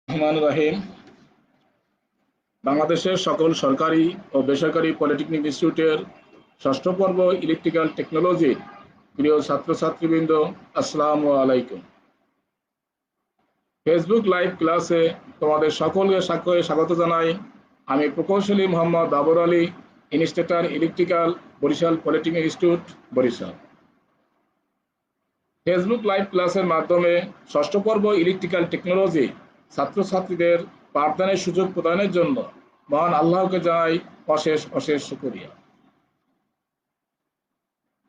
রহমান রাহিম। বাংলাদেশের সকল সরকারি ও বেসরকারি পলিটেকনিক ইনস্টিটিউটের ষষ্ঠ পর্ব ইলেকট্রিক্যাল টেকনোলজির প্রিয় ছাত্রছাত্রীবৃন্দ, আসসালামু আলাইকুম। ফেসবুক লাইভ ক্লাসে তোমাদের সকলকে স্বাগত জানাই। আমি প্রকৌশলী Mohammad Babar Ali, institute electrical, Barishal polytechnic institute, Barishal. Facebook live ক্লাসের মাধ্যমে ষষ্ঠ পর্ব ইলেকট্রিক্যাল টেকনোলজি ছাত্রছাত্রীদের পাঠদানের সুযোগ প্রদানের জন্য মহান আল্লাহকে জানাই অশেষ অশেষ শুকরিয়া।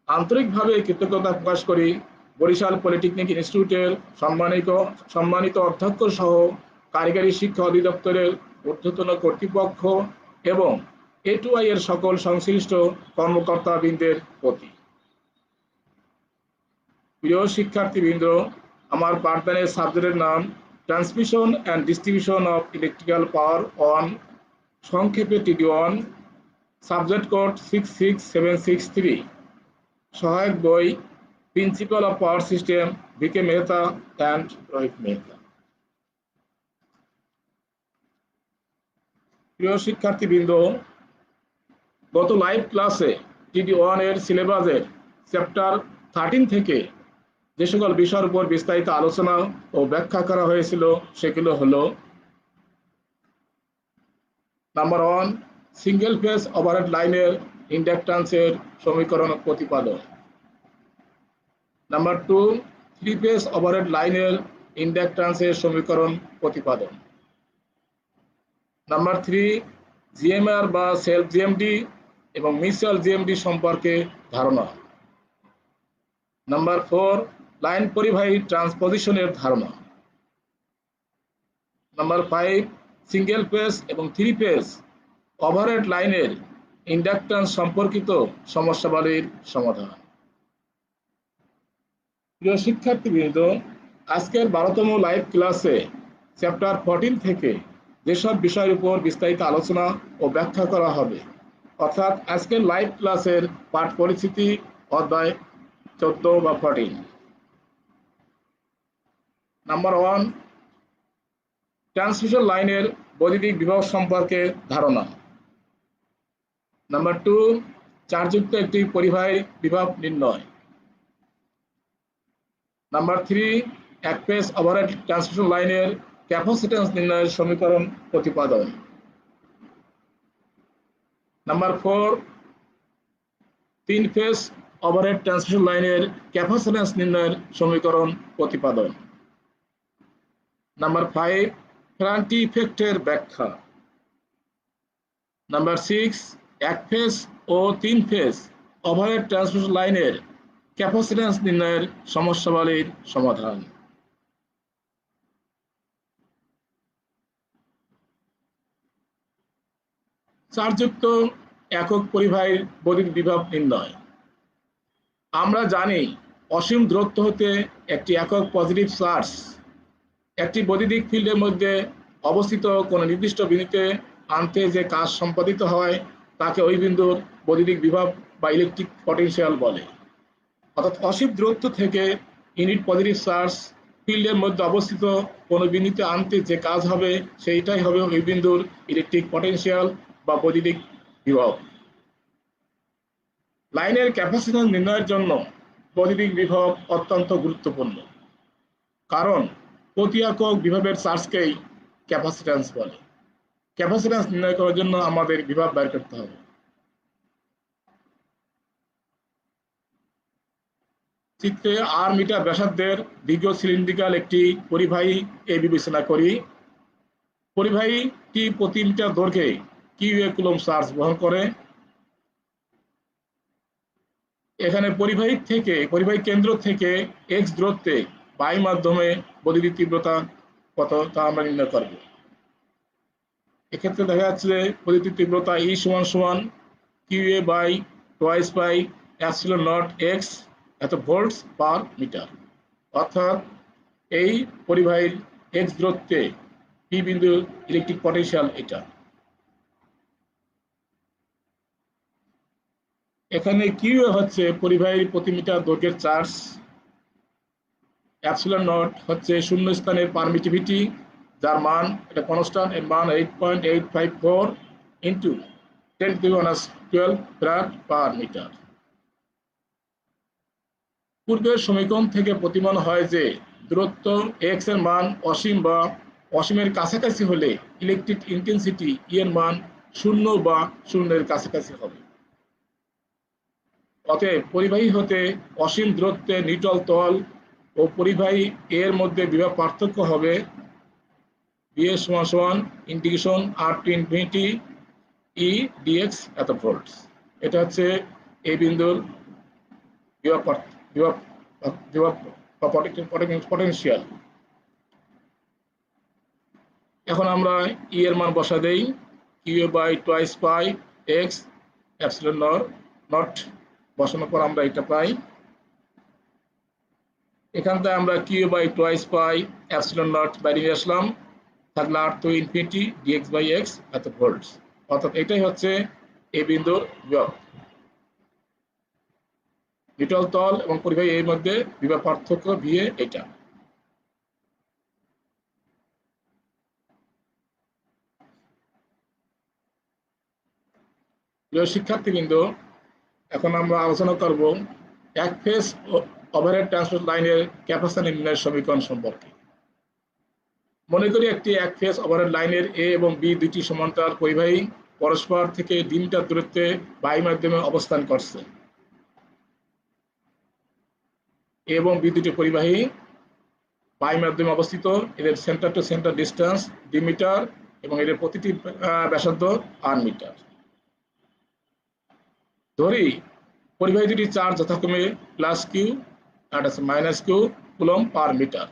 আন্তরিকভাবে কৃতজ্ঞতা প্রকাশ করি বরিশাল পলিটেকনিক ইনস্টিটিউটের সম্মানিত অধ্যক্ষ সহ কারিগরি শিক্ষা অধিদপ্তরের ঊর্ধ্বতন কর্তৃপক্ষ এবং A2I এর সকল সংশ্লিষ্ট কর্মকর্তাবৃন্দের প্রতি। প্রিয় শিক্ষার্থীবৃন্দ, আমার পাঠদানের সাবজেক্টের নাম transmission and distribution of electrical power on, সংক্ষেপে TD1, সাবজেক্ট কোড 66763। সহায়ক বই principal of power system, VK Mehta and Rohit Mehta. প্রিয় শিক্ষার্থীবৃন্দ, গত লাইভ ক্লাসে TD1 এর সিলেবাসের চ্যাপ্টার 13 থেকে যে সকল বিষয়ের উপর বিস্তারিত আলোচনা ও ব্যাখ্যা করা হয়েছিল সেগুলো হলো: নাম্বার 1, সিঙ্গেল ফেজ ওভারহেড লাইনের ইন্ডাক্ট্যান্সের সমীকরণ প্রতিপাদন। নাম্বার 2, 3 ফেজ ওভারহেড লাইনের ইন্ডাক্ট্যান্সের সমীকরণ প্রতিপাদন। নাম্বার 3, জিএমআর বা সেলফ জিএমডি এবং মিউচুয়াল জিএমডি সম্পর্কে ধারণা। নাম্বার 4, লাইন পরিবাহী ট্রান্সপোজিশনের ধারণা। নাম্বার 5, সিঙ্গেল ফেজ এবং 3 ফেজ ওভারহেড লাইনের ইন্ডাক্ট্যান্স সম্পর্কিত সমস্যাবলীর সমাধান। প্রিয় শিক্ষার্থীবৃন্দ, আজকের 12তম লাইভ ক্লাসে চ্যাপ্টার 14 থেকে যেসব বিষয়ের উপর বিস্তারিত আলোচনা ও ব্যাখ্যা করা হবে, অর্থাৎ আজকের লাইভ ক্লাসের পাঠ পরিচিতি অধ্যায় 14 বা 14। নাম্বার 1, ট্রান্সমিশন লাইনের বৈদ্যুতিক বিভব সম্পর্কে ধারণা। নাম্বার 2, চার্জযুক্ত একটি পরিবাহী বিভব নির্ণয়। নাম্বার 3, এক ফেজ ওভারহেড ট্রান্সমিশন লাইনের ক্যাপাসিট্যান্স নির্ণয়ের সমীকরণ প্রতিপাদন। নাম্বার 4, 3 ফেজ ওভারহেড ট্রান্সমিশন লাইনের ক্যাপাসিট্যান্স নির্ণয়ের সমীকরণ প্রতিপাদন। নাম্বার 5, ফেরান্টি ইফেক্টের ব্যাখ্যা। নাম্বার 6, এক ফেজ ও 3 ফেজ ওভারহেড ট্রান্সমিশন লাইনের ক্যাপাসিট্যান্স নির্ণয়ের সমস্যাবলীর সমাধান। চার্জযুক্ত একক পরিবাহীর বৈদ্যুতিক বিভব নির্ণয়। আমরা জানি অসীম দূরত্ব হতে একটি একক পজিটিভ চার্জ একটি বৈদ্যুতিক ফিল্ডের মধ্যে অবস্থিত কোনো নির্দিষ্ট বিন্দুতে আনতে যে কাজ সম্পাদিত হয় তাকে ওই বিন্দুর বৈদ্যুতিক বিভব বা ইলেকট্রিক পটেনশিয়াল বলে। অর্থাৎ অসীম দূরত্ব থেকে ইউনিট পজিটিভ চার্জ ফিল্ডের মধ্যে অবস্থিত কোনো বিন্দুতে আনতে যে কাজ হবে সেইটাই হবে ওই বিন্দুর ইলেকট্রিক পটেনশিয়াল বা বৈদ্যুতিক বিভব। লাইনের ক্যাপাসিট্যান্স নির্ণয়ের জন্য বৈদ্যুতিক বিভব অত্যন্ত গুরুত্বপূর্ণ, কারণ প্রতি একক বিভবের চার্জকেই ক্যাপাসিট্যান্স বলে। ক্যাপাসিট্যান্স নির্ণয় করার জন্য আমাদের বিভব বের করতে হবে। চিত্রে আর মিটার ব্যাসার্ধের দীর্ঘ সিলিন্ড্রিক্যাল একটি পরিবাহী বিবেচনা করি। পরিবাহীটি প্রতি মিটার দৈর্ঘ্যে কিউ কুলম্ব চার্জ বহন করে। এখানে পরিবাহী কেন্দ্র থেকে এক্স দূরত্বে বায়ু মাধ্যমে বৈদ্যুতিক তীব্রতা কত তা আমরা নির্ণয় করব। এক্ষেত্রে দেখা যাচ্ছে যে বৈদ্যুতিক তীব্রতা E সমান QA by twice by epsilon naught x এত ভোল্টস পার মিটার। অর্থাৎ এই পরিবাহীর এক্স দূরত্বে পি বিন্দু ইলেকট্রিক পটেনশিয়াল এটা। এখানে কিউএ হচ্ছে পরিবাহীর প্রতি মিটার দৈর্ঘ্যের চার্জ, এপসিলন নট হচ্ছে শূন্য স্থানের পারমিটিভিটি, যার মান এটা কনস্ট্যান্ট, এর মান 8.854 ইন্টু 10⁻12 ফ্যারাড পার মিটার। পূর্বের সমীকরণ থেকে প্রতীয়মান হয় যে দূরত্ব x এর মান অসীম বা অসীমের কাছাকাছি হলে ইলেকট্রিক ইন্টেন্সিটি E এর মান 0 বা 0-এর কাছাকাছি হবে। অতএব পরিবাহী হতে অসীম দূরত্বে নিটল তল ও পরিবাহী এর মধ্যে বিভব পার্থক্য হবে VS integration r to infinity E dx এত ভোল্টস। এটা হচ্ছে এই বিন্দুর বিভব বিভব বিভব পটেনশিয়াল। এখন আমরা E এর মান বসা দেই, q/2 pi x epsilon not বসানোর পর আমরা এটা পাই। এখান থেকে আমরা q/2 পাই এপসিলন নট বাইরে নিয়ে আসলাম, থাকলে r টু ইনফিনিটি dx/x এত ভোল্টস। অর্থাৎ এটাই হচ্ছে এই বিন্দুর বিভব। নিটল তল এবং পরিবাহী এর মধ্যে বিভব পার্থক্য VA এটা। প্রিয় শিক্ষার্থীবৃন্দ, এখন আমরা আলোচনা করব এক ফেজ ওভারহেড ট্রান্সমিশন লাইনের ক্যাপাসিটর নির্ণয়ের সমীকরণ সম্পর্কে। মনে করি একটি এক ফেজ ওভারহেড লাইনের A এবং B দুটি সমান্তরাল পরিবাহী পরস্পর থেকে 2 মিটার দূরত্বে বায়ু মাধ্যমে অবস্থান করছে। A এবং B দুটি পরিবাহী বায়ু মাধ্যমে অবস্থিত, এদের centre to centre distance 2 metre এবং এদের প্রতিটি ব্যাসার্ধ 8 মিটার। ধরি পরিবাহী দুটি চার্জ যথাক্রমে +q আর -q কুলম্ব পার মিটার।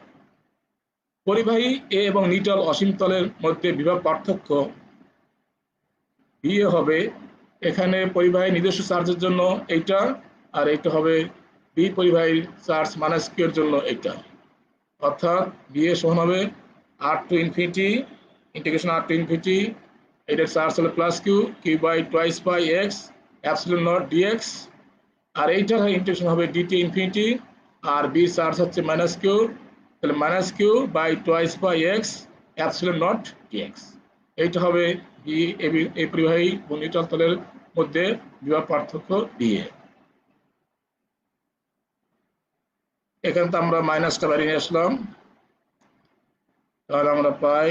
পরিবাহী A এবং নিটল অসীম তলের মধ্যে বিভব পার্থক্য VA হবে, এখানে পরিবাহী নিজস্ব চার্জের জন্য এইটা, আর এইটা হবে B পরিবাহীর চার্জ -q এর জন্য এইটা। অর্থাৎ VA সমান হবে r to infinity integration r to infinity, এটার চার্জ হলো q/2 pi x epsilon not dx, আর এইটার ইন্টিগ্রেশন হবে dt ইনফিনিটি, আর B চার্জ হচ্ছে -q, তাহলে -q/2 pi x epsilon not dx। এইটা হবে এই পরিবাহী ও নিটল তলের মধ্যে বিভব পার্থক্য VA। এখান থেকে আমরা মাইনাসটা বাইরে নিয়ে আসলাম, তাহলে আমরা পাই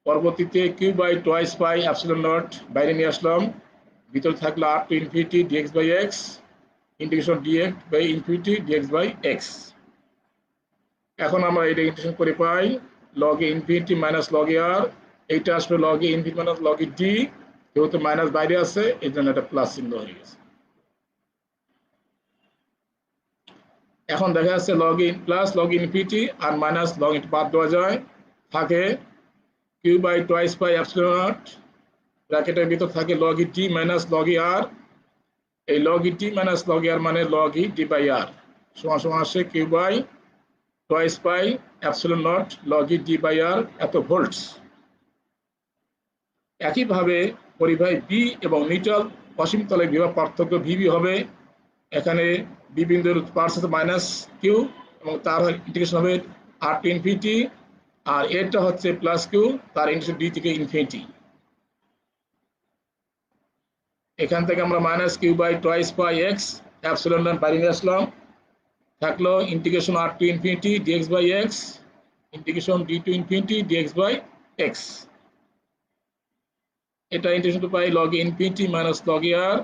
পরবর্তীতে q/2 পাই এপসিলন নট বাইরে নিয়ে আসলাম, ভিতরে থাকলো r to infinity dx/x integration dx by infinity dx/x। এখন আমরা এটা ইন্টিগ্রেশন করে পাই log a infinity minus log a r, এইটা আসবে log a infinity minus log a d, যেহেতু মাইনাস বাইরে আছে এই জন্য এটা প্লাস চিহ্ন হয়ে গেছে। এখন দেখা যাচ্ছে log a plus log infinity আর মাইনাস log বাদ দেওয়া যায়, থাকে q/2 পাই এপসিলন নট, ব্র্যাকেটের ভিতর থাকে log d minus log r, এই log d minus log r মানে log d/r সমান সমান আসে q/2 pi epsilon not log d/r এত ভোল্টস। একইভাবে পরিবাহী B এবং নিটল অসীম তলে বিভব পার্থক্য VB হবে, এখানে B বিন্দুর পার্স হচ্ছে -q এবং তার ইন্টিগ্রেশন হবে r টু ইনফিনিটি, আর এটা হচ্ছে +q, তার ইন্টিগ্রেশন d থেকে ইনফিনিটি। এখান থেকে আমরা -q/2 pi x epsilon not বাইরে নিয়ে আসলাম, থাকলো integration r to infinity dx/x integration d two infinity dx/x। এটা ইন্টিগ্রেশন পাই log infinity minus log r,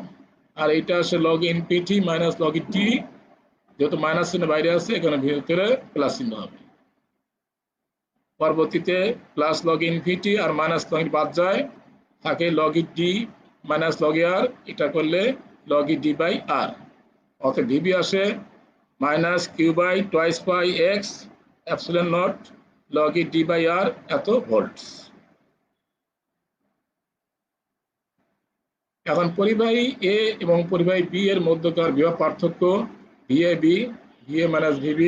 আর এটা আসে log infinity minus log t, যেহেতু মাইনাস চিহ্ন বাইরে আছে এখানে ভিতরে প্লাস চিহ্ন হবে। পরবর্তীতে প্লাস log ইনফিনিটি আর মাইনাস log বাদ যায়, থাকে log d minus log r, এটা করলে log d/r। অর্থাৎ VB আসে -q/2 pi x epsilon not log d/r এত ভোল্টস। এখন পরিবাহী A এবং পরিবাহী B এর মধ্যকার বিভব পার্থক্য VAB, VA মাইনাস VB,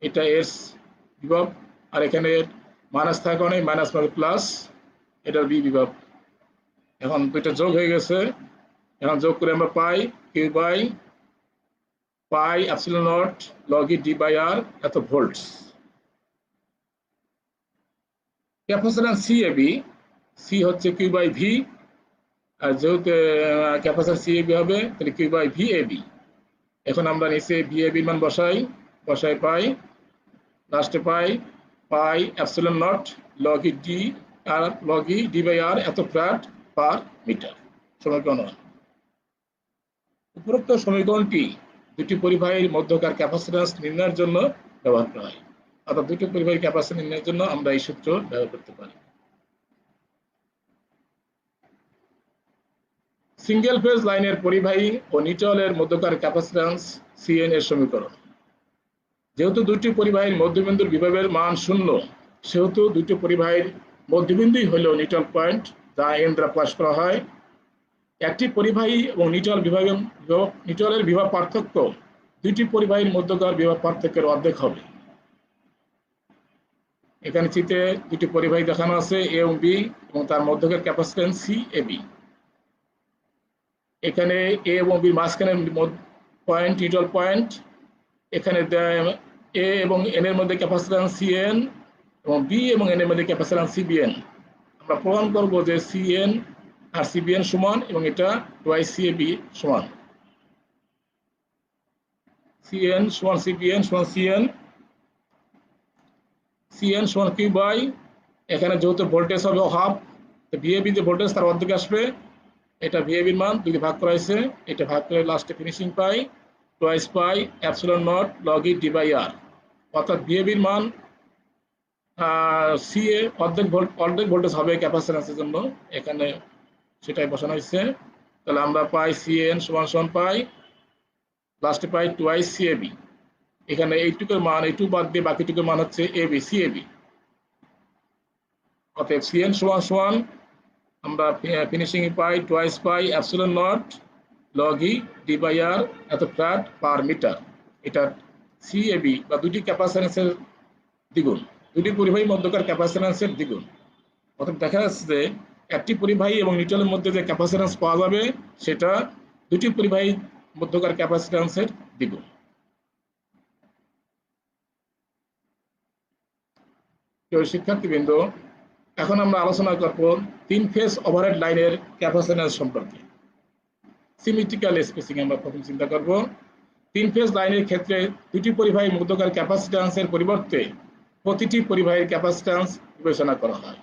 এটা এর বিভব, আর এখানে মাইনাস থাকা কারণে মাইনাস মানে প্লাস, এটার B বিভব। এখন দুইটা যোগ হয়ে গেছে, এখন যোগ করে আমরা পাই q/2 pi epsilon naught log e d by r এত volts. Capacitance c a b, c হচ্ছে কিউ বাই ভি, আর যেহেতু ক্যাপাসিট্যান্স সি এ বি হবে তাহলে q by v a b. এখন আমরা নিচে ভি এ বির মান বসাই পাই, লাস্টে পাই pi epsilon naught log e d আর log e d by r এত ফ্যারাড পার মিটার। সমীকরণ 1। উপরোক্ত সমীকরণটি দুটি পরিবাহীর মধ্যকার ক্যাপাসিট্যান্স নির্ণয়ের জন্য ব্যবহার করা হয়। অর্থাৎ দুটি পরিবাহীর ক্যাপাসিট্যান্স নির্ণয়ের জন্য আমরা এই সূত্র ব্যবহার করতে পারি। সিঙ্গেল ফেজ লাইনের পরিবাহী ও নিউট্রালের মধ্যকার ক্যাপাসিট্যান্স সিএন এর সমীকরণ। যেহেতু দুটি পরিবাহীর মধ্যবিন্দুর বিভবের মান 0, সেহেতু দুটি পরিবাহীর মধ্যবিন্দুই হল নিউট্রাল পয়েন্ট, যা এন দ্বারা প্রকাশ করা হয়। একটি পরিবাহী এবং নিউট্রালের বিভব পার্থক্য দুটি পরিবাহীর মধ্যকার বিভব পার্থক্যের অর্ধেক হবে। এখানে চিত্রে দুটি পরিবাহী দেখানো আছে এ এবং বি, এবং তার মধ্যকার ক্যাপাসিট্যান্স সি এ বি। এখানে এ এবং বির মাঝখানে পয়েন্ট নিউট্রাল পয়েন্ট। এখানে এ এবং এন এর মধ্যে ক্যাপাসিট্যান্স সিএন এবং বি এবং এন এর মধ্যে ক্যাপাসিট্যান্স সিবিএন। আমরা প্রমাণ করব যে সিএন আর সিবিএন সমান এবং এটা টুয়াইস সিএবি সমান। সিএন সমান সিবিএন সমান সিএন সমান কিউ বাই, এখানে যেহেতু ভোল্টেজ হবে হাফ, ভিএবি যে ভোল্টেজ তার অর্ধেক আসবে। এটা ভিএবির মান 2 দিয়ে ভাগ করা হয়েছে, এটা ভাগ করে লাস্টে ফিনিশিং পাই twice pi epsilon naught log e d by r. অর্থাৎ ভিএবির মান সি এ অর্ধেক ভোল্টেজ হবে ক্যাপাসিট্যান্সের জন্য, এখানে সেটাই বসানো হয়েছে। তাহলে আমরা পাই সিএন সমান সমান পাই লাস্টে পাই টুয়াইস সিএবি। এখানে এইটুকুর মান, এইটুকু বাদ দিয়ে বাকিটুকুর মান হচ্ছে এবি সিএবি। অতএব সিএন সমান সমান আমরা ফিনিশিং পাই twice pi epsilon naught log e d by r এত ফ্যারাড পার মিটার। এটা সিএবি বা দুটি ক্যাপাসিট্যান্সের দ্বিগুণ, দুটি পরিবাহী মধ্যকার ক্যাপাসিট্যান্সের দ্বিগুণ। অর্থাৎ দেখা যাচ্ছে যে একটি পরিবাহী এবং নিউট্রালের মধ্যে যে ক্যাপাসিট্যান্স পাওয়া যাবে সেটা দুটি পরিবাহী মধ্যকার ক্যাপাসিট্যান্সের দ্বিগুণ। শিক্ষার্থীবৃন্দ, এখন আমরা আলোচনা করব 3 ফেজ ওভারহেড লাইনের ক্যাপাসিট্যান্স সম্পর্কে। সিমেট্রিক্যাল স্পেসিং আমরা প্রথম চিন্তা করব। 3 ফেজ লাইনের ক্ষেত্রে দুটি পরিবাহীর মধ্যকার ক্যাপাসিট্যান্সের পরিবর্তে প্রতিটি পরিবাহীর ক্যাপাসিট্যান্স বিবেচনা করা হয়।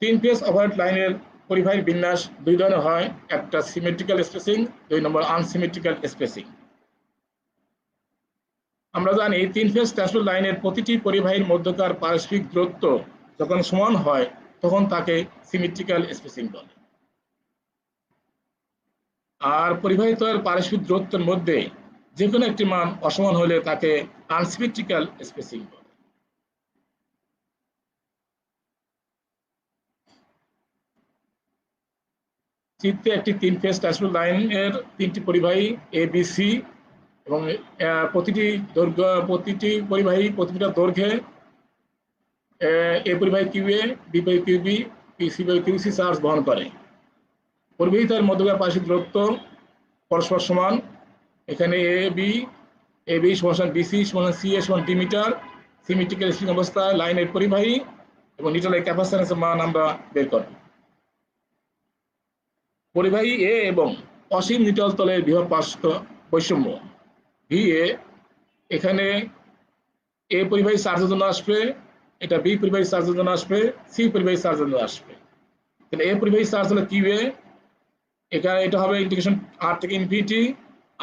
3 ফেজ ওভারহেড লাইনের পরিবাহীর বিন্যাস দুই ধরনের হয়, একটা সিমেট্রিক্যাল স্পেসিং, 2 নম্বর আনসিমেট্রিক্যাল স্পেসিং। আমরা জানি 3 ফেজ ট্রান্সমিশন লাইনের প্রতিটি পরিবাহীর মধ্যকার পারস্পরিক দূরত্ব যখন সমান হয় তখন তাকে সিমেট্রিক্যাল স্পেসিং বলে। আর পরিবাহিতার পারস্পরিক দূরত্বের মধ্যে যে কোনো একটি মান অসমান হলে তাকে আনসিমেট্রিক্যাল স্পেসিং বলে। চিত্রে একটি 3 ফেজ ট্রান্সমিশন লাইনের 3টি পরিবাহী এ বি সি এবং প্রতিটি পরিবাহী প্রতিটা দৈর্ঘ্যে এ পরিবাহী Q A, B by Q B, C by Q C চার্জ বহন করে। পরিবাহিতার মধ্যকার পারস্পরিক দূরত্ব পরস্পর সমান। এখানে এ বি সমান বিসি সমান সি এ সমান ডি মিটার। সিমেট্রিক্যাল স্প্রিং অবস্থায় লাইনের পরিবাহী এবং নিউট্রালের ক্যাপাসিট্যান্সের মান আমরা বের করব। পরিবাহী এ এবং অসীম নিউট্রাল তলের বিভব পার্শ্ব বৈষম্য ভি এ, এখানে এ পরিবাহী চার্জের জন্য আসবে, এটা বি পরিবাহী চার্জের জন্য আসবে, সি পরিবাহী চার্জের জন্য আসবে। তাহলে এ পরিবাহী চার্জ হলো কিউ এ, এখানে এটা হবে ইন্টিগ্রেশন আর থেকে ইনফিনিটি,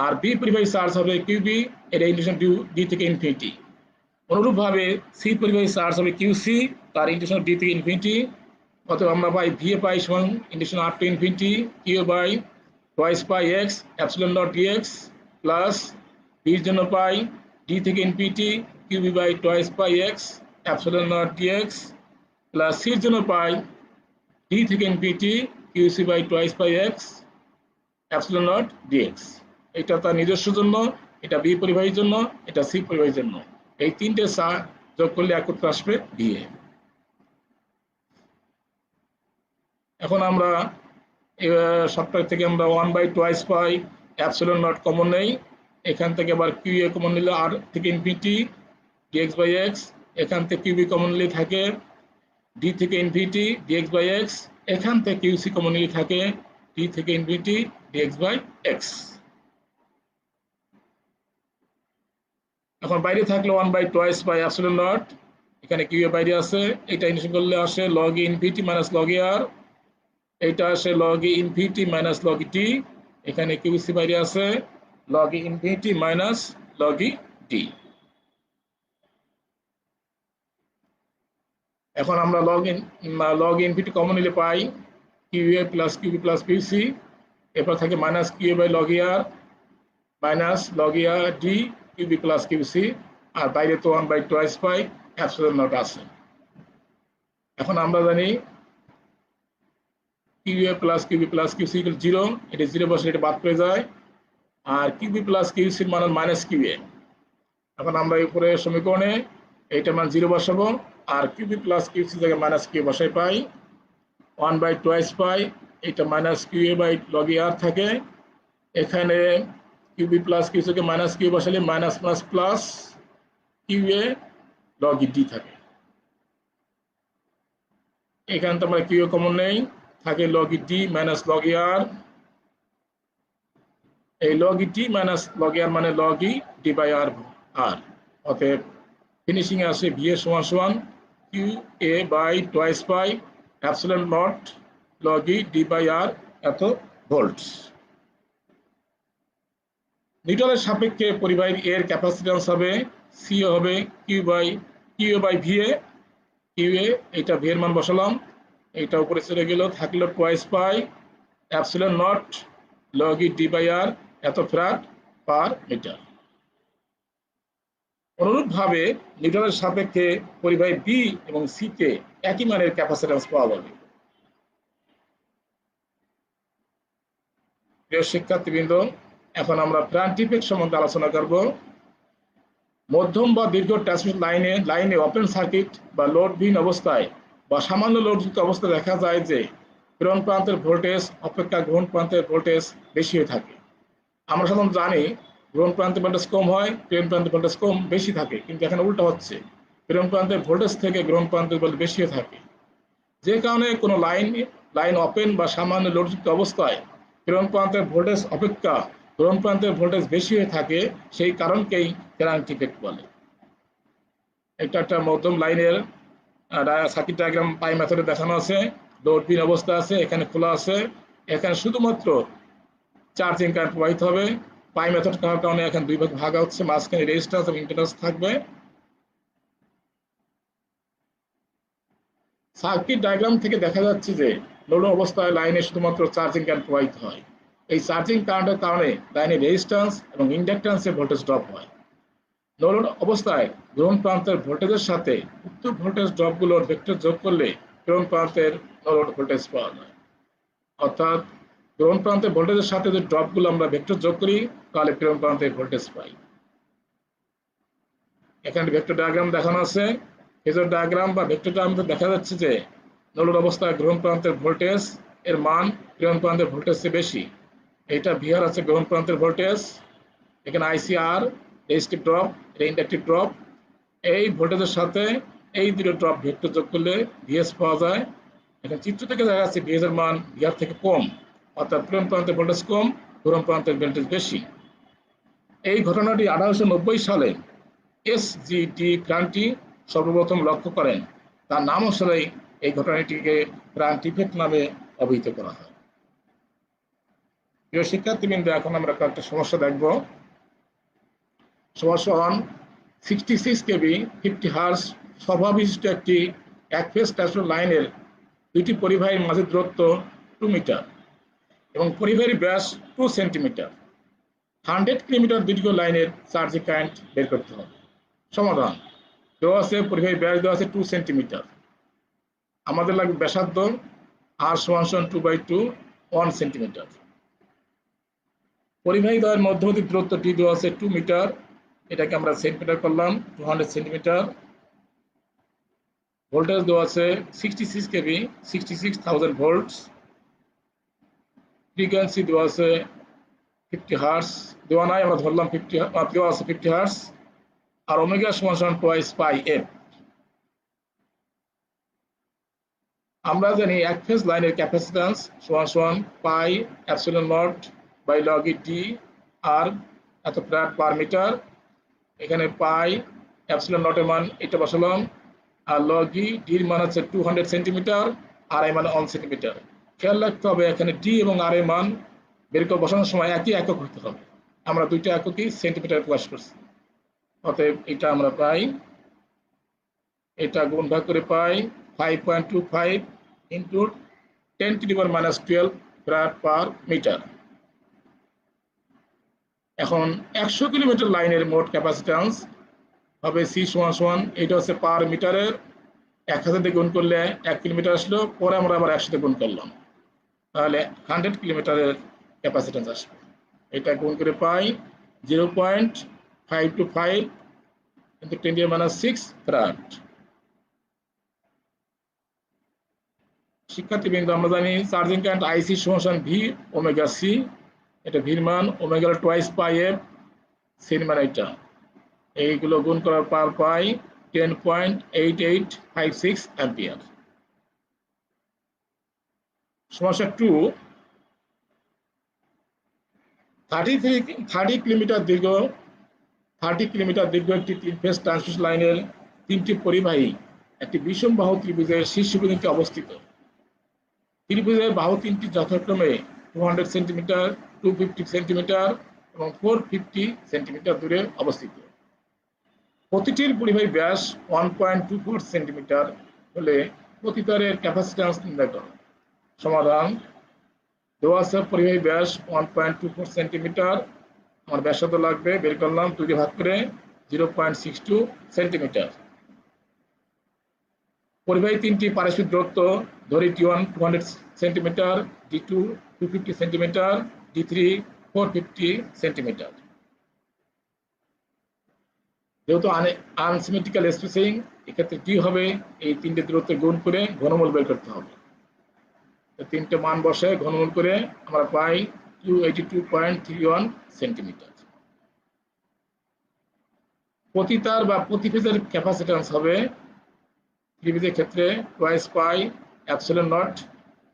আর বি পরিবাহী চার্জ হবে কিউবি, এটা ইন্টিগ্রেশন ডি থেকে ইনফিনিটি। অনুরূপভাবে সি পরিবাহী চার্জ হবে কিউসি, তার ইন্টিগ্রেশন ডি থেকে ইনফিনিটি। অতএব আমরা পাই ভি এ পাই সমান integration r to infinity q by twice pi x epsilon naught dx plus বির জন্য পাই ডি থেকে infinity q b by twice pi x epsilon naught dx plus সির জন্য পাই ডি থেকে infinity q c by twice pi x epsilon naught dx. এটা তার নিজস্ব জন্য, এটা বি পরিবাহীর জন্য, এটা সি পরিবাহীর জন্য। এই তিনটে যোগ করলে একত্রে আসবে ভিএ। এখন আমরা সবটার থেকে আমরা 1/2 পাই এপসিলন নট কমন নেই, এখান থেকে আবার কিউ এ কমন নিলে আর থেকে ইনফিনিটি ডিএক্স বাই এক্স, এখান থেকে কিউ বি কমন নিলে থাকে ডি থেকে ইনফিনিটি ডিএক্স বাই এক্স, এখান থেকে কিউ সি কমন নিলে থাকে ডি থেকে ইনফিনিটি ডিএক্স বাই এক্স। এখন বাইরে থাকলে 1/2 বাই এপসিলন নট, এখানে কিউ এ বাইরে আছে, এটা ইন্টিগ্রেশন করলে আসে log e infinity minus log a r, এইটা আসে log e infinity minus log e t, এখানে কিউ সি বাইরে আছে log e infinity minus log e t. এখন আমরা লগ ইনফিনিটি কমন নিলে পাই q a plus q b plus q c, এরপর থাকে minus q a by log e r minus log e r d q b plus q c, আর বাইরে তো 1/2 পাই epsilon not আছে। এখন আমরা জানি q a plus q b plus q c equal 0, এটা 0 বসে এটা বাদ পড়ে যায়, আর কিউ বি প্লাস কিউ সির মান মাইনাস কিউ এ। এখন আমরা উপরে সমীকরণে এইটার মান 0 বসাবো, আর q b plus q c জায়গায় মাইনাস কিউ বসাই পাই 1/2 পাই, এটা minus q a by log e r থাকে, এখানে কিউ বি প্লাস কিউ সিকে মাইনাস কিউ বসালে minus plus plus q a log e d থাকে। এখান থেকে আমরা কিউ এ কমন নেই, থাকে log e d minus log e r, এই log e t minus log e r মানে log e d by r আর, অতএব ফিনিশিং এ আসে ভি এর সমান সমান q a by twice pi epsilon naught log e d by r এত ভোল্টস। নিউটনের সাপেক্ষে পরিবাহীর এর ক্যাপাসিট্যান্স হবে সি হবে q a by v a, q a এটা ভি এর মান বসালাম, এটা উপরে চলে গেল, থাকলো twice pi epsilon naught log e d by r এত ফ্যারাড পার মিটার। অনুরূপভাবে নিউটনের সাপেক্ষে পরিবাহী বি এবং সি তে একই মানের ক্যাপাসিট্যান্স পাওয়া যাবে। প্রিয় শিক্ষার্থীবৃন্দ, এখন আমরা প্রান্ট ইফেক্ট সম্বন্ধে আলোচনা করব। মধ্যম বা দীর্ঘ ট্রান্সমিশন লাইনে ওপেন সার্কিট বা লোডবিহীন অবস্থায় বা সামান্য লোডযুক্ত অবস্থায় দেখা যায় যে প্রেরণ প্রান্তের ভোল্টেজ অপেক্ষা গ্রহণ প্রান্তের ভোল্টেজ বেশি হয়ে থাকে। আমরা সাধারণত জানি গ্রহণ প্রান্তের ভোল্টেজ কম হয়, প্রেরণ প্রান্তের ভোল্টেজ কম বেশি থাকে, কিন্তু এখানে উল্টা হচ্ছে, প্রেরণ প্রান্তের ভোল্টেজ থেকে গ্রহণ প্রান্তের ভোল্টেজ বেশি হয়ে থাকে। যে কারণে কোনো লাইন ওপেন বা সামান্য লোডযুক্ত অবস্থায় প্রেরণ প্রান্তের ভোল্টেজ অপেক্ষা গ্রহণ প্রান্তের ভোল্টেজ বেশি হয়ে থাকে, সেই কারণকেই কারেন্ট ইফেক্ট বলে। এটা একটা মধ্যম লাইনের সার্কিট ডায়াগ্রাম পাই মেথডে দেখানো আছে, লোডবিহীন অবস্থা আছে, এখানে খোলা আছে, এখানে শুধুমাত্র চার্জিং কারেন্ট প্রবাহিত হবে। পাই মেথড করার কারণে এখানে দুই ভাগ ভাগ হচ্ছে, মাঝখানে রেজিস্ট্যান্স এবং ইন্ডাক্ট্যান্স থাকবে। সার্কিট ডায়াগ্রাম থেকে দেখা যাচ্ছে যে লোড অবস্থায় লাইনে শুধুমাত্র চার্জিং কারেন্ট প্রবাহিত হয়। এই চার্জিং কারেন্টের কারণে লাইনের রেজিস্ট্যান্স এবং ইন্ডাক্ট্যান্সের ভোল্টেজ ড্রপ হয়। নো লোড অবস্থায় গ্রহণ প্রান্তের ভোল্টেজের সাথে উক্ত ভোল্টেজ ড্রপগুলোর ভেক্টর যোগ করলে গ্রহণ প্রান্তের নো লোড ভোল্টেজ পাওয়া যায়। অর্থাৎ গ্রহণ প্রান্তের ভোল্টেজের সাথে যদি ড্রপগুলো আমরা ভেক্টর যোগ করি তাহলে প্রেরণ প্রান্তের ভোল্টেজ পাই। এখানে ভেক্টর ডায়াগ্রাম দেখানো আছে, ফেজর ডায়াগ্রাম বা ভেক্টর ডায়াগ্রামে দেখা যাচ্ছে যে নো লোড অবস্থায় গ্রহণ প্রান্তের ভোল্টেজ এর মান প্রেরণ প্রান্তের ভোল্টেজ চেয়ে বেশি। এইটা ভিআর আছে গ্রহণ প্রান্তের ভোল্টেজ, এখানে আইসিআর রেজিস্টিভ ড্রপ, এটা ইন্ডাকটিভ ড্রপ। এই ভোল্টেজের সাথে এই দুটো ড্রপ ভেক্টর যোগ করলে ভিএস পাওয়া যায়। এখানে চিত্র থেকে দেখা যাচ্ছে ভিএস এর মান ভিআর থেকে কম, অর্থাৎ প্রেরণ প্রান্তের ভোল্টেজ কম, গ্রহণ প্রান্তের ভোল্টেজ বেশি। এই ঘটনাটি 1890 সালে এসজিডি ক্রান্তি সর্বপ্রথম লক্ষ্য করেন। তার নাম অনুসারেই এই ঘটনাটিকে ক্রান্তি ইফেক্ট নামে অভিহিত করা হয়। প্রিয় শিক্ষার্থীবৃন্দ, এখন আমরা কয়েকটা সমস্যা দেখব। সমস্যা 1, 66 কেবি 50 হার্জ স্বভাববিশিষ্ট একটি এক ফেজ ট্রান্সমিশন লাইনের দুটি পরিবাহীর মাঝের দূরত্ব 2 মিটার এবং পরিবাহীর ব্যাস 2 সেন্টিমিটার। 100 কিলোমিটার দীর্ঘ লাইনের চার্জিং কারেন্ট বের করতে হবে। সমাধান: দেওয়া আছে পরিবাহীর ব্যাস দেওয়া আছে 2 সেন্টিমিটার, আমাদের লাগবে ব্যাসার্ধ আর সমান 2/2 1 সেন্টিমিটার। পরিবাহী দ্বয়ের মধ্যবর্তী দূরত্ব টি দেওয়া আছে 2 মিটার, এটাকে আমরা সেন্টিমিটার করলাম 200 সেন্টিমিটার। ভোল্টেজ দেওয়া আছে 66 কেভি 66,000 ভোল্টস। ফ্রিকোয়েন্সি দেওয়া আছে 50 হার্টজ দেওয়া নাই, আমরা ধরলাম 50 দেওয়া আছে 50 হার্টজ, আর ওমেগা সমান সমান টোয়াইস পাই এফ। আমরা জানি এক ফেজ লাইনের ক্যাপাসিট্যান্স সমান সমান pi epsilon naught by log e t r এত ফ্যারাড পার মিটার। এখানে পাই এপসিলন নটের মান এটা বসালাম, আর লগ ই ডির মান হচ্ছে 200 সেন্টিমিটার, আর এর মান 1 সেন্টিমিটার। খেয়াল রাখতে হবে এখানে ডি এবং আর এর মান বের করে বসানোর সময় একই একক হতে হবে। আমরা দুইটা এককই সেন্টিমিটার প্রকাশ করছি, অতএব এটা আমরা পাই, এটা গুণ ভাগ করে পাই 5.25 ইন্টু 10⁻⁻12 ফ্যারাড পার মিটার। এখন 100 কিলোমিটার লাইনের মোট ক্যাপাসিট্যান্স হবে সি সমান সমান, এটা হচ্ছে পার মিটারের 1000 দিয়ে গুণ করলে 1 কিলোমিটার আসলো, পরে আমরা আবার 100 দিয়ে গুণ করলাম, তাহলে 100 কিলোমিটারের ক্যাপাসিট্যান্স আসবে। এটা গুণ করে পাই 0.525 ইন্টু 10⁻6 ফ্যারাড। শিক্ষার্থীবৃন্দ, আমরা জানি চার্জিং কারেন্ট আইসি সমান ভি ওমেগা সি, এটা ভির মান ওমেগা টোয়াইস পাই এফ, সির মান এটা, এইগুলো গুণ করার পর পাই 10.8856 অ্যাম্পিয়ার। সমস্যা 2, 30 কিলোমিটার দীর্ঘ একটি 3 ফেজ ট্রান্সমিশন লাইনের 3টি পরিবাহী একটি বিষম বাহু ত্রিভুজের শীর্ষবিন্দুতে অবস্থিত। ত্রিভুজের বাহু তিনটি যথাক্রমে 200 সেন্টিমিটার, 250 সেন্টিমিটার এবং 450 সেন্টিমিটার দূরে অবস্থিত। প্রতিটির পরিবাহী ব্যাস 1.24 সেন্টিমিটার হলে প্রতি তারের ক্যাপাসিট্যান্স নির্ণয় করো। সমাধান: দেওয়া আছে পরিবাহী ব্যাস 1.24 সেন্টিমিটার, আমার ব্যাসার্ধ লাগবে, বের করলাম 2 দিয়ে ভাগ করে 0.62 সেন্টিমিটার। পরিবাহী তিনটি পারস্পরিক দূরত্ব ধরি T1 200 centimetre, D2 250 centimetre, D3 450 centimetre. যেহেতু আনসিমেট্রিক্যাল স্পেসিং, এক্ষেত্রে কি হবে, এই তিনটে দূরত্ব গুণ করে ঘনমূল বের করতে হবে। তিনটে মান বসে ঘনমূল করে আমরা পাই 282.31 সেন্টিমিটার। প্রতি তার বা প্রতি ফেজের ক্যাপাসিট্যান্স হবে ত্রিভুজের ক্ষেত্রে twice pi epsilon naught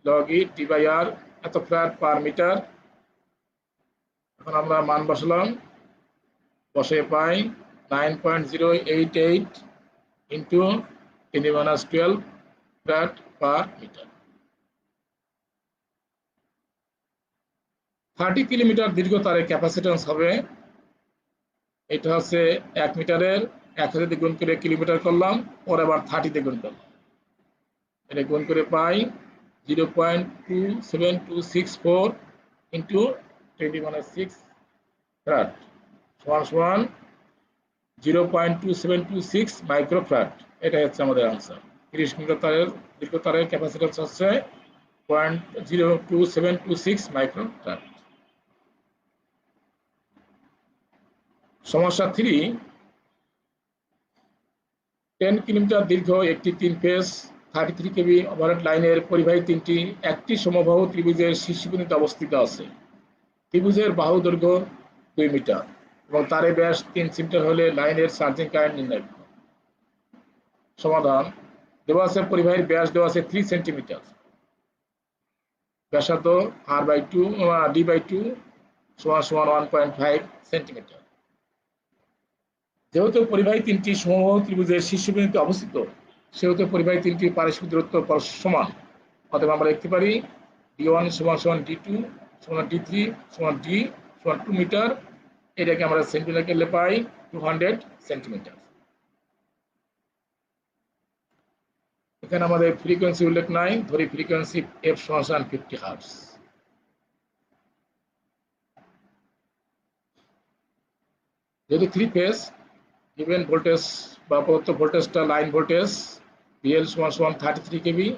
log e t by r, এত ফ্যারাড পার মিটার। এখন আমরা মান বসালাম, বসে পাই 9.088 into 10⁻12 farad per metre. 30 kilometre দীর্ঘ তারের ক্যাপাসিট্যান্স হবে, এটা হচ্ছে 1 মিটারের 1000 দিয়ে গুণ করে কিলোমিটার করলাম, পরে আবার 30 দিয়ে গুণ করলাম, এটা গুণ করে পাই 0.27264 ইন্টু 10⁻6 ফ্যারাড সমান সমান 0.2726 মাইক্রোফ্যারাড। এটা হচ্ছে আমাদের আনসার। 30 মিটার তারের দীর্ঘ তারের ক্যাপাসিট্যান্স হচ্ছে 0.02726 মাইক্রোফ্যারাড। সমস্যা 3, 10 কিলোমিটার দীর্ঘ একটি 3 ফেজ 33 কেভি ওভারহেড লাইনের পরিবাহী তিনটি একটি সমবাহু ত্রিভুজের শীর্ষবিন্দুতে অবস্থিত আছে। ত্রিভুজের বাহু দৈর্ঘ্য 2 মিটার এবং তারের ব্যাস 3 সেন্টিমিটার হলে লাইনের চার্জিং কারেন্ট নির্ণয় করো। সমাধান: দেওয়া আছে পরিবাহীর ব্যাস দেওয়া আছে 3 সেন্টিমিটার, ব্যাসার্ধ d/2 সমান সমান 1.5 সেন্টিমিটার। যেহেতু পরিবাহী তিনটি সমবাহু ত্রিভুজের শীর্ষবিন্দুতে অবস্থিত, সেহেতু পরিবাহী তিনটি পারস্পরিক দূরত্ব সমান, অতএব আমরা লিখতে পারি d1 সমান সমান d2 সমান d3 সমান d সমান 2 মিটার। এটাকে আমরা সেন্টিমিটার করলে পাই 200 সেন্টিমিটার। এখানে আমাদের ফ্রিকোয়েন্সি উল্লেখ নাই, ধরি ফ্রিকোয়েন্সি f সমান 50 হার্টজ। যেহেতু 3 ফেজ, গিভেন ভোল্টেজ বা প্রদত্ত ভোল্টেজটা লাইন ভোল্টেজ VL সমান সমান 33 কেভি,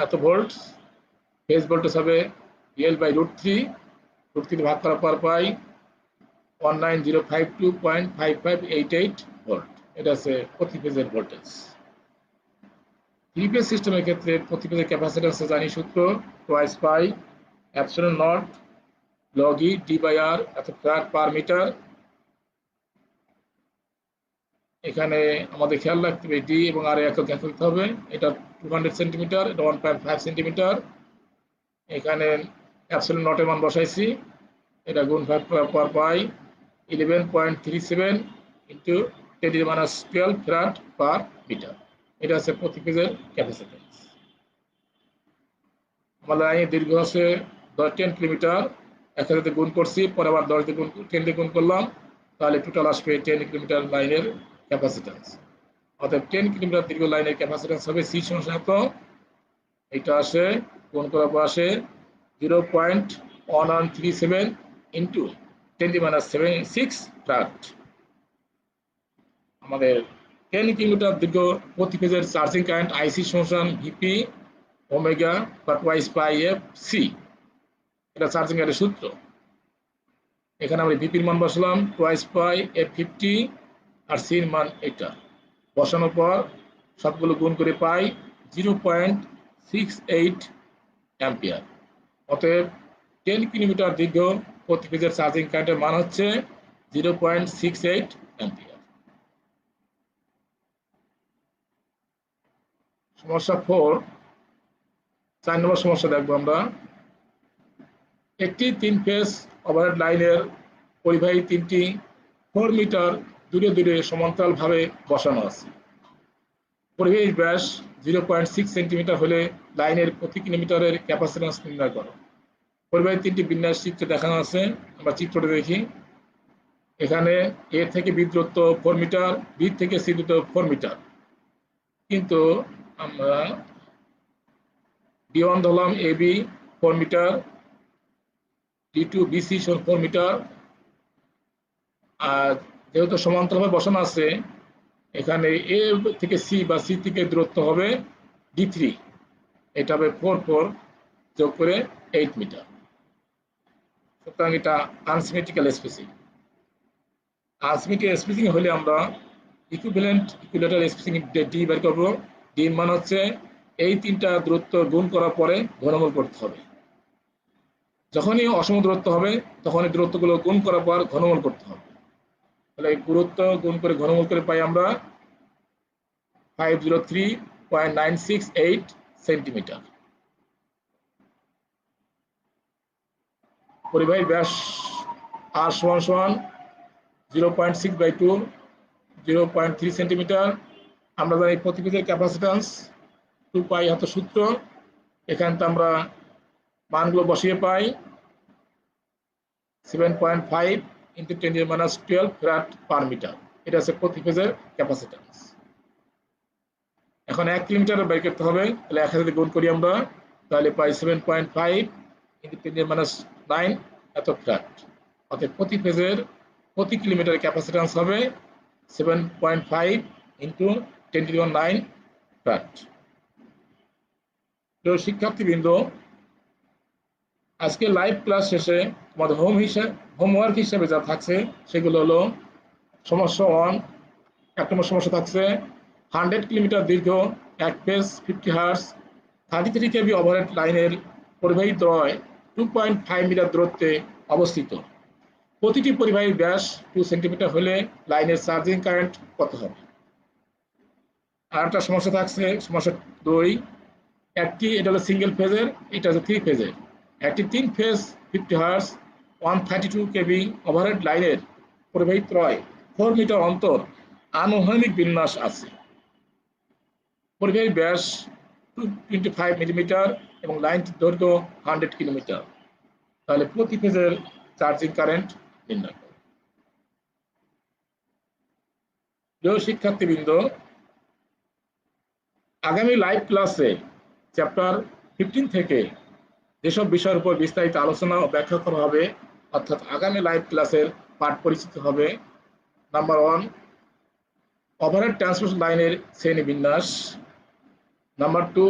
এত ভোল্ট, ফেজ ভোল্টেজ হবে VL বাই √3, √3 ভাগ করার পর পাই 19052.5588 ভোল্ট। এটা হচ্ছে প্রতি ফেজের ভোল্টেজ। 3 ফেজ সিস্টেমের ক্ষেত্রে প্রতি ফেজের ক্যাপাসিট্যান্স জানি সূত্র twice pi epsilon not log E d by r এত ফ্যারাড পার মিটার। এখানে আমাদের খেয়াল রাখতে হবে ডি এবং আর একক একত্রিত হবে। এটা 200 সেন্টিমিটার, এটা 1.5 সেন্টিমিটার। এখানে অ্যাবসলিউট নটের মান বসাইছি, এটা গুণ 5 পর পাই 11.37 ইন্টু 10⁻12 ফ্যারাড পার মিটার। এটা হচ্ছে প্রতি ফেজের ক্যাপাসিট্যান্স। আমাদের লাইনের দৈর্ঘ্য আছে 10 কিলোমিটার, 1000 দিয়ে গুণ করছি, পরে আবার 10 দিয়ে গুণ 10 দিয়ে গুণ করলাম, তাহলে টোটাল আসবে 10 কিলোমিটার লাইনের ক্যাপাসিট্যান্স। অর্থাৎ 10 কিলোমিটার দীর্ঘ লাইনের ক্যাপাসিট্যান্স হবে সি সমান এটা আসে গুণ করার পর আসে 0.1137 ইন্টু 10⁻76 ফ্যারাড। আমাদের 10 কিলোমিটার দীর্ঘ প্রতি ফেজের চার্জিং কারেন্ট আইসি সমান ভিপি ওমেগা বা টুয়াইস পাই এফ সি। এটা চার্জিং কারেন্টের সূত্র। এখানে আমরা ভিপির মান বসালাম টুয়াইস পাই এফ 50 আর সির মান এটা বসানোর পর সবগুলো গুণ করে পাই 0.68 অ্যাম্পিয়ার। অতএব 10 কিলোমিটার দীর্ঘ প্রতি ফেজের চার্জিং কারেন্টের মান হচ্ছে 0.68 অ্যাম্পিয়ার। সমস্যা 4, 4 নম্বর সমস্যা দেখবো আমরা। একটি 3 ফেজ ওভারহেড লাইনের পরিবাহী 3টি 4 মিটার দূরে দূরে সমান্তরালভাবে বসানো আছে। পরিবাহীর ব্যাস 0.6 সেন্টিমিটার হলে লাইনের প্রতি কিলোমিটারের ক্যাপাসিট্যান্স নির্ণয় করো। পরিবাহীর 3টি বিন্যাস চিত্রে দেখানো আছে, আমরা চিত্রটা দেখি। এখানে এ থেকে বি দূরত্ব 4 মিটার, বি থেকে সি দূরত্ব 4 মিটার, কিন্তু আমরা D1 ধরলাম AB 4 metre, D2 BC 4 metre, আর যেহেতু সমান্তরালভাবে বসানো আছে এখানে এ থেকে সি বা সি থেকে দূরত্ব হবে D3, এটা হবে 4 যোগ করে 8 মিটার। সুতরাং এটা আনসিমেট্রিক্যাল স্পেসিং। আনসিমেট্রিক্যাল স্পেসিং হলে আমরা ইকুইভ্যালেন্ট ইকুইলেটারাল স্পেসিং ডি বের করব। ডি মান হচ্ছে এই 3টা দূরত্ব গুণ করার পরে ঘনমূল করতে হবে। যখনই অসম দূরত্ব হবে তখনই দূরত্বগুলো গুণ করার পর ঘনমূল করতে হবে। তাহলে এই দূরত্ব গুণ করে ঘনমূল করে পাই আমরা 503.968 সেন্টিমিটার। পরিবাহীর ব্যাস আর সমান সমান 0.6/2 0.3 সেন্টিমিটার। আমরা জানি প্রতি ফেজের ক্যাপাসিট্যান্স 2 পাই হাতে সূত্র। এখান থেকে আমরা মানগুলো বসিয়ে পাই 7.5 ইন্টু 10⁻12 ফ্যারাড পার মিটার। এটা হচ্ছে প্রতি ফেজের ক্যাপাসিট্যান্স। এখন 1 কিলোমিটার বের করতে হবে, তাহলে 1000 গুণ করি আমরা, তাহলে পাই 7.5 ইন্টু 10⁻9 এত ফ্যারাড। অর্থাৎ প্রতি ফেজের প্রতি কিলোমিটার ক্যাপাসিট্যান্স হবে 7.5 ইন্টু 10⁻9 ফ্যারাড। তো শিক্ষার্থীবৃন্দ, আজকে লাইভ ক্লাস শেষে তোমাদের হোমওয়ার্ক হিসাবে যা থাকছে সেগুলো হলো সমস্যা 1। 1 নম্বর সমস্যা থাকছে 100 কিলোমিটার দীর্ঘ এক ফেজ 50 হার্জ 33 কেভি ওভারহেড লাইনের পরিবাহী দ্বয় 2.5 মিটার দূরত্বে অবস্থিত। প্রতিটি পরিবাহীর ব্যাস 2 সেন্টিমিটার হলে লাইনের চার্জিং কারেন্ট কত হবে? আর একটা সমস্যা থাকছে সমস্যা 2। এটা হলো সিঙ্গেল ফেজের, এটা হচ্ছে 3 ফেজের। একটি 3 ফেজ 50 হার্জ 132 কেভি ওভারহেড লাইনের পরিবাহী ত্রয় 4 মিটার অন্তর আনুভূমিক বিন্যাস আছে। পরিবাহীর ব্যাস 225 মিলিমিটার এবং লাইনটির দৈর্ঘ্য 100 কিলোমিটার। তাহলে প্রতি ফেজের চার্জিং কারেন্ট নির্ণয় করো। প্রিয় শিক্ষার্থীবৃন্দ, আগামী লাইভ ক্লাসে চ্যাপ্টার 15 থেকে যেসব বিষয়ের উপর বিস্তারিত আলোচনা ও ব্যাখ্যা করা হবে, অর্থাৎ আগামী লাইভ ক্লাসের পাঠ পরিচিত হবে। নাম্বার 1, ওভারহেড ট্রান্সমিশন লাইনের শ্রেণীবিন্যাস। নাম্বার 2,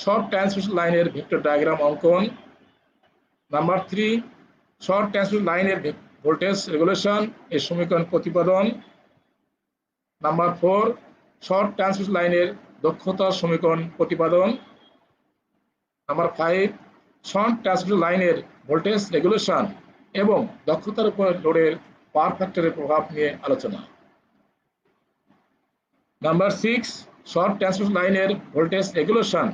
শর্ট ট্রান্সমিশন লাইনের ভেক্টর ডায়াগ্রাম অঙ্কন। নাম্বার 3, শর্ট ট্রান্সমিশন লাইনের ভোল্টেজ রেগুলেশন এর সমীকরণ প্রতিপাদন। নাম্বার 4, শর্ট ট্রান্সমিশন লাইনের দক্ষতা সমীকরণ প্রতিপাদন। নাম্বার 5, শর্ট ট্রান্সমিশন লাইনের ভোল্টেজ রেগুলেশন এবং দক্ষতার উপর লোডের পাওয়ার ফ্যাক্টরের প্রভাব নিয়ে আলোচনা। নাম্বার 6, শর্ট ট্রান্সমিশন লাইনের ভোল্টেজ রেগুলেশন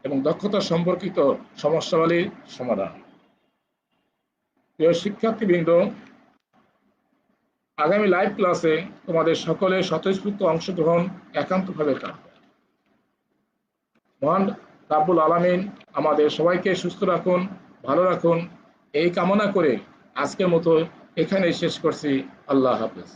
এবং দক্ষতা সম্পর্কিত সমস্যাবলীর সমাধান। প্রিয় শিক্ষার্থীবৃন্দ, আগামী লাইভ ক্লাসে তোমাদের সকলের স্বতঃস্ফূর্ত অংশগ্রহণ একান্তভাবে কাম্য। মহান রাব্বুল আলামিন আমাদের সবাইকে সুস্থ রাখুন, ভালো রাখুন, এই কামনা করে আজকের মতো এখানেই শেষ করছি। আল্লাহ হাফেজ।